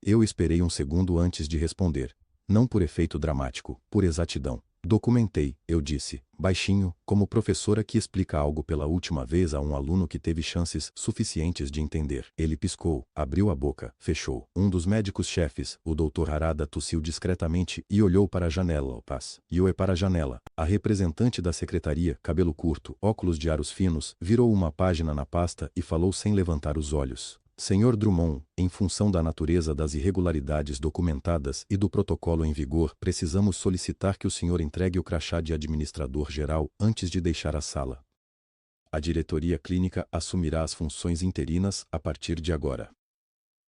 Eu esperei um segundo antes de responder. Não por efeito dramático, por exatidão. Documentei, eu disse, baixinho, como professora que explica algo pela última vez a um aluno que teve chances suficientes de entender. Ele piscou, abriu a boca, fechou. Um dos médicos-chefes, o Dr. Harada, tossiu discretamente e olhou para a janela. Para a janela. A representante da secretaria, cabelo curto, óculos de aros finos, virou uma página na pasta e falou sem levantar os olhos. Senhor Drummond, em função da natureza das irregularidades documentadas e do protocolo em vigor, precisamos solicitar que o senhor entregue o crachá de administrador-geral antes de deixar a sala. A diretoria clínica assumirá as funções interinas a partir de agora.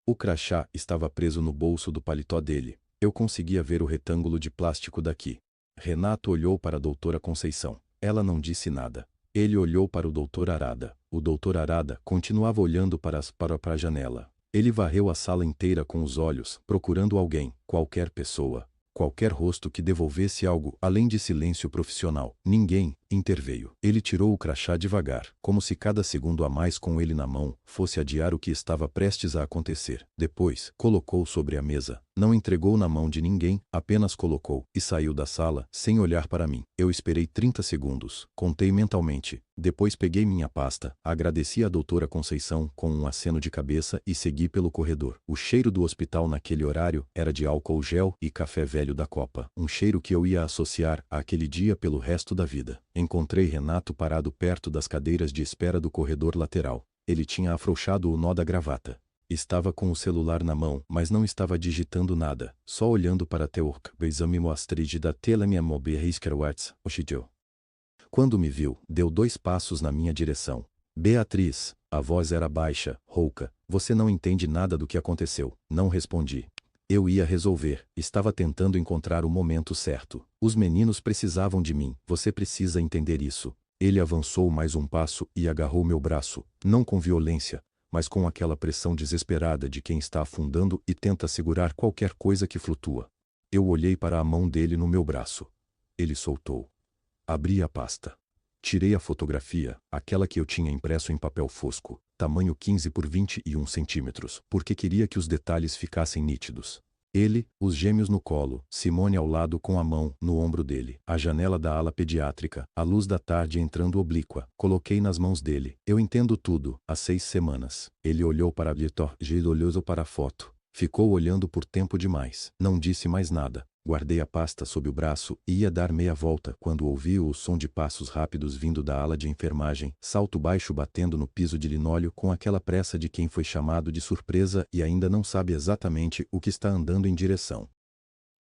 O crachá estava preso no bolso do paletó dele. Eu conseguia ver o retângulo de plástico daqui. Renato olhou para a doutora Conceição. Ela não disse nada. Ele olhou para o doutor Arada. O doutor Arada continuava olhando para a janela. Ele varreu a sala inteira com os olhos, procurando alguém, qualquer pessoa, qualquer rosto que devolvesse algo além de silêncio profissional. Ninguém interveio. Ele tirou o crachá devagar, como se cada segundo a mais com ele na mão fosse adiar o que estava prestes a acontecer. Depois, colocou sobre a mesa. Não entregou na mão de ninguém, apenas colocou, e saiu da sala, sem olhar para mim. Eu esperei 30 segundos, contei mentalmente. Depois peguei minha pasta, agradeci à doutora Conceição com um aceno de cabeça e segui pelo corredor. O cheiro do hospital naquele horário era de álcool gel e café velho da copa. Um cheiro que eu ia associar àquele dia pelo resto da vida. Encontrei Renato parado perto das cadeiras de espera do corredor lateral. Ele tinha afrouxado o nó da gravata. Estava com o celular na mão, mas não estava digitando nada, só olhando para Teork. Beizame mostrige da tela minha mobile Hiskerwatz, Oshidjo. Quando me viu, deu 2 passos na minha direção. Beatriz, a voz era baixa, rouca. Você não entende nada do que aconteceu. Não respondi. Eu ia resolver, estava tentando encontrar o momento certo. Os meninos precisavam de mim, você precisa entender isso. Ele avançou mais um passo e agarrou meu braço, não com violência, mas com aquela pressão desesperada de quem está afundando e tenta segurar qualquer coisa que flutua. Eu olhei para a mão dele no meu braço. Ele soltou. Abri a pasta. Tirei a fotografia, aquela que eu tinha impresso em papel fosco, tamanho 15 por 21 centímetros, porque queria que os detalhes ficassem nítidos. Ele, os gêmeos no colo, Simone ao lado com a mão no ombro dele, a janela da ala pediátrica, a luz da tarde entrando oblíqua. Coloquei nas mãos dele. Eu entendo tudo, há 6 semanas. Ele olhou para a Vitor, olhou para a foto. Ficou olhando por tempo demais. Não disse mais nada. Guardei a pasta sob o braço e ia dar meia volta quando ouvi o som de passos rápidos vindo da ala de enfermagem, salto baixo batendo no piso de linóleo com aquela pressa de quem foi chamado de surpresa e ainda não sabe exatamente o que está andando em direção.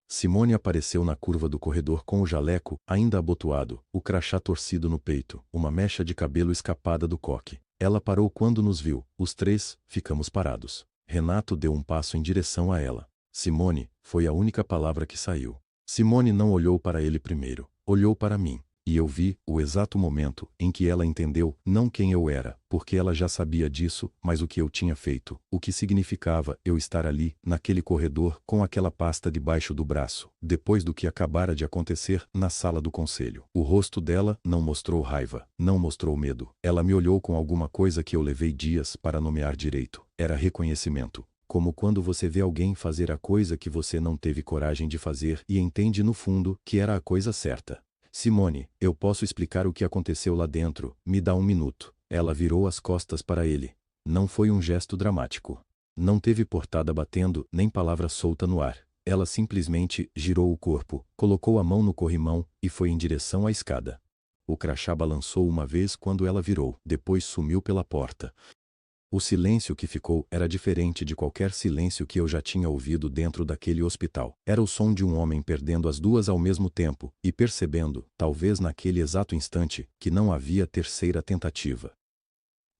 Simone apareceu na curva do corredor com o jaleco ainda abotoado, o crachá torcido no peito, uma mecha de cabelo escapada do coque. Ela parou quando nos viu. Os 3 ficamos parados. Renato deu um passo em direção a ela. Simone, foi a única palavra que saiu. Simone não olhou para ele primeiro, olhou para mim. E eu vi o exato momento em que ela entendeu não quem eu era, porque ela já sabia disso, mas o que eu tinha feito, o que significava eu estar ali, naquele corredor, com aquela pasta debaixo do braço, depois do que acabara de acontecer na sala do conselho. O rosto dela não mostrou raiva, não mostrou medo. Ela me olhou com alguma coisa que eu levei dias para nomear direito. Era reconhecimento. Como quando você vê alguém fazer a coisa que você não teve coragem de fazer e entende no fundo que era a coisa certa. Simone, eu posso explicar o que aconteceu lá dentro, me dá 1 minuto. Ela virou as costas para ele. Não foi um gesto dramático. Não teve portada batendo, nem palavra solta no ar. Ela simplesmente girou o corpo, colocou a mão no corrimão e foi em direção à escada. O crachá balançou uma vez quando ela virou, depois sumiu pela porta. O silêncio que ficou era diferente de qualquer silêncio que eu já tinha ouvido dentro daquele hospital. Era o som de um homem perdendo as duas ao mesmo tempo e percebendo, talvez naquele exato instante, que não havia terceira tentativa.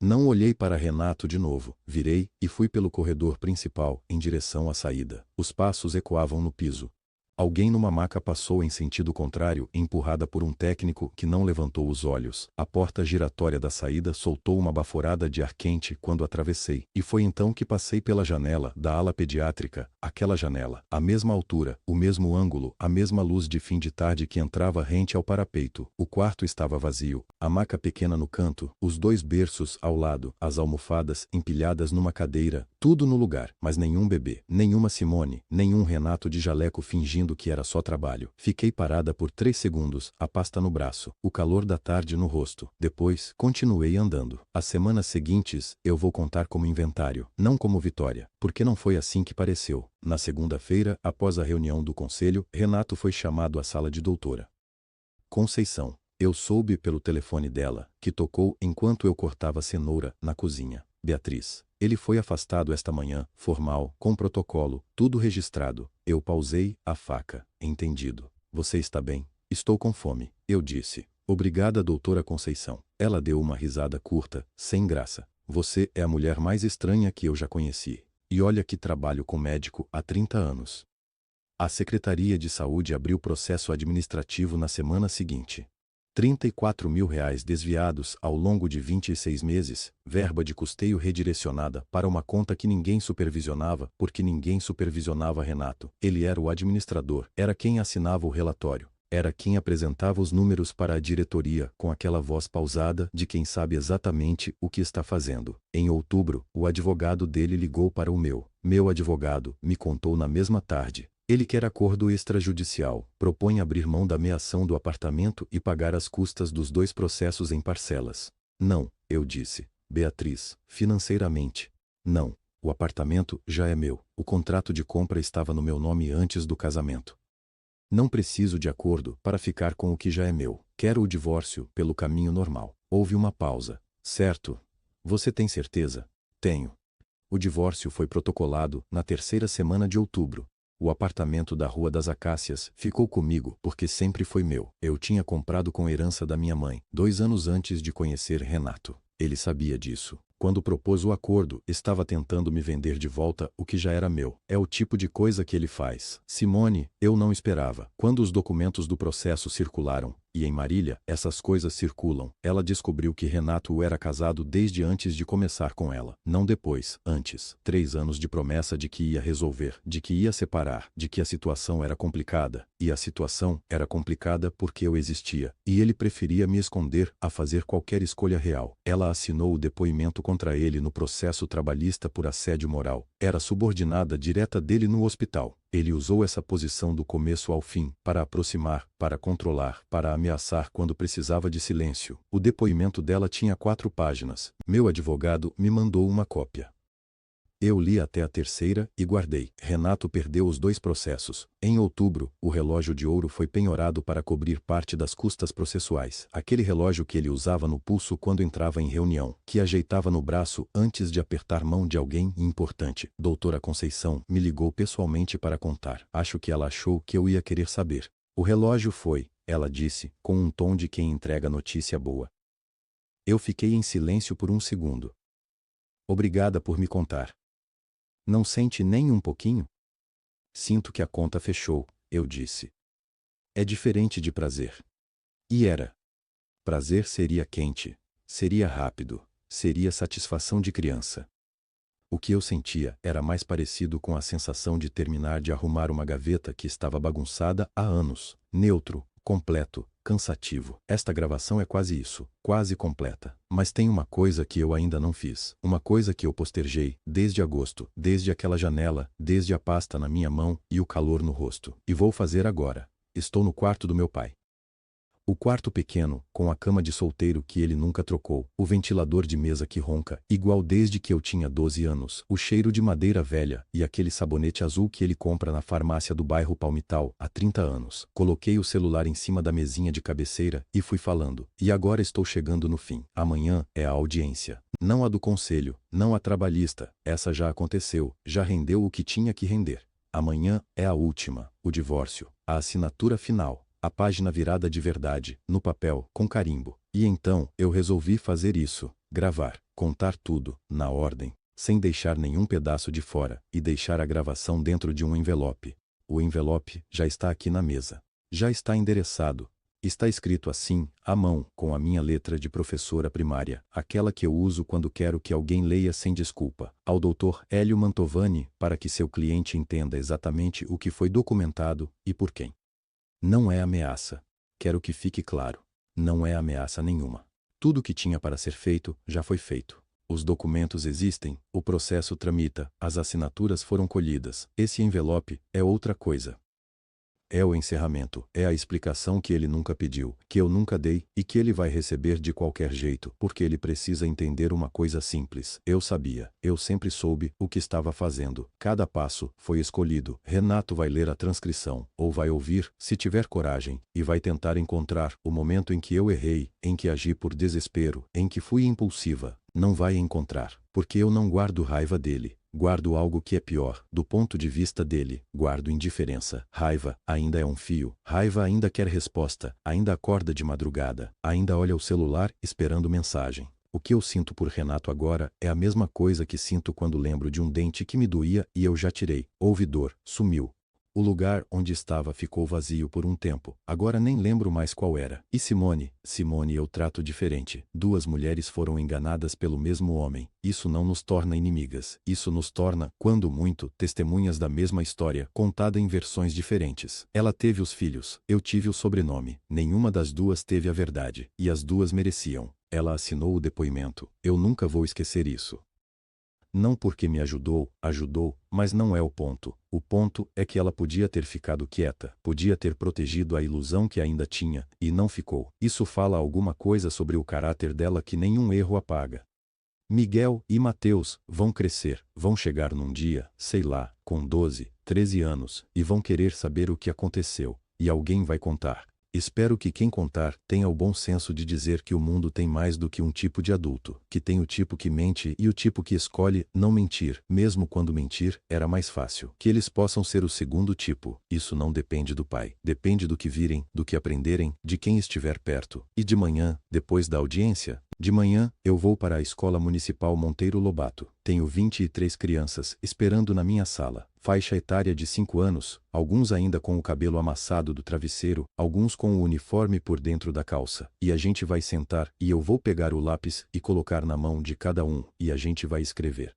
Não olhei para Renato de novo, virei e fui pelo corredor principal, em direção à saída. Os passos ecoavam no piso. Alguém numa maca passou em sentido contrário, empurrada por um técnico que não levantou os olhos. A porta giratória da saída soltou uma baforada de ar quente quando atravessei, e foi então que passei pela janela da ala pediátrica, aquela janela, a mesma altura, o mesmo ângulo, a mesma luz de fim de tarde que entrava rente ao parapeito. O quarto estava vazio, a maca pequena no canto, os 2 berços ao lado, as almofadas empilhadas numa cadeira, tudo no lugar, mas nenhum bebê, nenhuma Simone, nenhum Renato de jaleco fingindo que era só trabalho. Fiquei parada por 3 segundos, a pasta no braço, o calor da tarde no rosto. Depois, continuei andando. As semanas seguintes, eu vou contar como inventário, não como vitória, porque não foi assim que pareceu. Na segunda-feira, após a reunião do conselho, Renato foi chamado à sala de doutora Conceição. Eu soube pelo telefone dela, que tocou enquanto eu cortava cenoura na cozinha. Beatriz. Ele foi afastado esta manhã, formal, com protocolo, tudo registrado. Eu pausei, a faca. Entendido. Você está bem? Estou com fome, eu disse. Obrigada, doutora Conceição. Ela deu uma risada curta, sem graça. Você é a mulher mais estranha que eu já conheci. E olha que trabalho com médico há 30 anos. A Secretaria de Saúde abriu processo administrativo na semana seguinte. R$ 34 mil desviados ao longo de 26 meses, verba de custeio redirecionada para uma conta que ninguém supervisionava, porque ninguém supervisionava Renato. Ele era o administrador, era quem assinava o relatório, era quem apresentava os números para a diretoria com aquela voz pausada de quem sabe exatamente o que está fazendo. Em outubro, o advogado dele ligou para o meu advogado me contou na mesma tarde. Ele quer acordo extrajudicial, propõe abrir mão da meação do apartamento e pagar as custas dos 2 processos em parcelas. Não, eu disse. Beatriz, financeiramente. Não, o apartamento já é meu. O contrato de compra estava no meu nome antes do casamento. Não preciso de acordo para ficar com o que já é meu. Quero o divórcio pelo caminho normal. Houve uma pausa. Certo? Você tem certeza? Tenho. O divórcio foi protocolado na 3ª semana de outubro. O apartamento da Rua das Acácias ficou comigo porque sempre foi meu. Eu tinha comprado com herança da minha mãe, 2 anos antes de conhecer Renato. Ele sabia disso. Quando propôs o acordo, estava tentando me vender de volta o que já era meu. É o tipo de coisa que ele faz. Simone, eu não esperava. Quando os documentos do processo circularam, e em Marília, essas coisas circulam, ela descobriu que Renato era casado desde antes de começar com ela. Não depois, antes. 3 anos de promessa de que ia resolver, de que ia separar, de que a situação era complicada. E a situação era complicada porque eu existia, e ele preferia me esconder a fazer qualquer escolha real. Ela assinou o depoimento contra ele no processo trabalhista por assédio moral. Era subordinada direta dele no hospital. Ele usou essa posição do começo ao fim, para aproximar, para controlar, para ameaçar quando precisava de silêncio. O depoimento dela tinha 4 páginas. Meu advogado me mandou uma cópia. Eu li até a 3ª e guardei. Renato perdeu os 2 processos. Em outubro, o relógio de ouro foi penhorado para cobrir parte das custas processuais. Aquele relógio que ele usava no pulso quando entrava em reunião, que ajeitava no braço antes de apertar mão de alguém importante. Doutora Conceição me ligou pessoalmente para contar. Acho que ela achou que eu ia querer saber. O relógio foi, ela disse, com um tom de quem entrega notícia boa. Eu fiquei em silêncio por um segundo. Obrigada por me contar. Não sente nem um pouquinho? Sinto que a conta fechou, eu disse. É diferente de prazer. E era. Prazer seria quente, seria rápido, seria satisfação de criança. O que eu sentia era mais parecido com a sensação de terminar de arrumar uma gaveta que estava bagunçada há anos, neutro, completo, cansativo. Esta gravação é quase isso, quase completa. Mas tem uma coisa que eu ainda não fiz. Uma coisa que eu posterguei, desde agosto, desde aquela janela, desde a pasta na minha mão e o calor no rosto. E vou fazer agora. Estou no quarto do meu pai. O quarto pequeno, com a cama de solteiro que ele nunca trocou, o ventilador de mesa que ronca, igual desde que eu tinha 12 anos, o cheiro de madeira velha e aquele sabonete azul que ele compra na farmácia do bairro Palmital há 30 anos. Coloquei o celular em cima da mesinha de cabeceira e fui falando. E agora estou chegando no fim. Amanhã é a audiência. Não a do conselho, não a trabalhista. Essa já aconteceu, já rendeu o que tinha que render. Amanhã é a última, o divórcio, a assinatura final. A página virada de verdade, no papel, com carimbo. E então, eu resolvi fazer isso, gravar, contar tudo, na ordem, sem deixar nenhum pedaço de fora, e deixar a gravação dentro de um envelope. O envelope já está aqui na mesa. Já está endereçado. Está escrito assim, à mão, com a minha letra de professora primária, aquela que eu uso quando quero que alguém leia sem desculpa, ao Dr. Hélio Mantovani, para que seu cliente entenda exatamente o que foi documentado e por quem. Não é ameaça. Quero que fique claro. Não é ameaça nenhuma. Tudo o que tinha para ser feito, já foi feito. Os documentos existem, o processo tramita, as assinaturas foram colhidas. Esse envelope é outra coisa. É o encerramento, é a explicação que ele nunca pediu, que eu nunca dei, e que ele vai receber de qualquer jeito, porque ele precisa entender uma coisa simples. Eu sabia, eu sempre soube o que estava fazendo. Cada passo foi escolhido. Renato vai ler a transcrição, ou vai ouvir, se tiver coragem, e vai tentar encontrar o momento em que eu errei, em que agi por desespero, em que fui impulsiva. Não vai encontrar, porque eu não guardo raiva dele. Guardo algo que é pior, do ponto de vista dele, guardo indiferença. Raiva ainda é um fio, raiva ainda quer resposta, ainda acorda de madrugada, ainda olha o celular esperando mensagem. O que eu sinto por Renato agora é a mesma coisa que sinto quando lembro de um dente que me doía e eu já tirei. Houve dor, sumiu. O lugar onde estava ficou vazio por um tempo. Agora nem lembro mais qual era. E Simone? Simone eu trato diferente. Duas mulheres foram enganadas pelo mesmo homem. Isso não nos torna inimigas. Isso nos torna, quando muito, testemunhas da mesma história, contada em versões diferentes. Ela teve os filhos. Eu tive o sobrenome. Nenhuma das duas teve a verdade. E as duas mereciam. Ela assinou o depoimento. Eu nunca vou esquecer isso. Não porque me ajudou, mas não é o ponto. O ponto é que ela podia ter ficado quieta, podia ter protegido a ilusão que ainda tinha, e não ficou. Isso fala alguma coisa sobre o caráter dela que nenhum erro apaga. Miguel e Mateus vão crescer, vão chegar num dia, sei lá, com 12, 13 anos, e vão querer saber o que aconteceu, e alguém vai contar. Espero que quem contar tenha o bom senso de dizer que o mundo tem mais do que um tipo de adulto, que tem o tipo que mente e o tipo que escolhe não mentir, mesmo quando mentir era mais fácil. Que eles possam ser o segundo tipo, isso não depende do pai, depende do que virem, do que aprenderem, de quem estiver perto. E de manhã, depois da audiência, de manhã, eu vou para a Escola Municipal Monteiro Lobato. Tenho 23 crianças esperando na minha sala. Faixa etária de 5 anos, alguns ainda com o cabelo amassado do travesseiro, alguns com o uniforme por dentro da calça. E a gente vai sentar e eu vou pegar o lápis e colocar na mão de cada um e a gente vai escrever.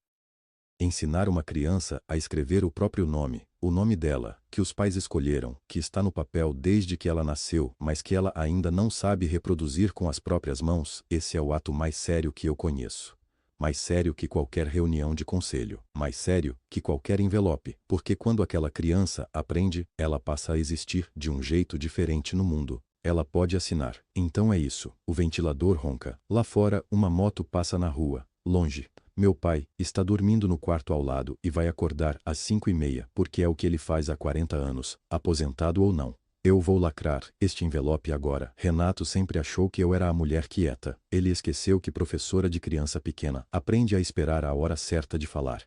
Ensinar uma criança a escrever o próprio nome, o nome dela, que os pais escolheram, que está no papel desde que ela nasceu, mas que ela ainda não sabe reproduzir com as próprias mãos, esse é o ato mais sério que eu conheço. Mais sério que qualquer reunião de conselho, mais sério que qualquer envelope, porque quando aquela criança aprende, ela passa a existir de um jeito diferente no mundo. Ela pode assinar. Então é isso. O ventilador ronca. Lá fora, uma moto passa na rua, longe. Meu pai está dormindo no quarto ao lado e vai acordar às 5h30, porque é o que ele faz há 40 anos, aposentado ou não. Eu vou lacrar este envelope agora. Renato sempre achou que eu era a mulher quieta. Ele esqueceu que professora de criança pequena aprende a esperar a hora certa de falar.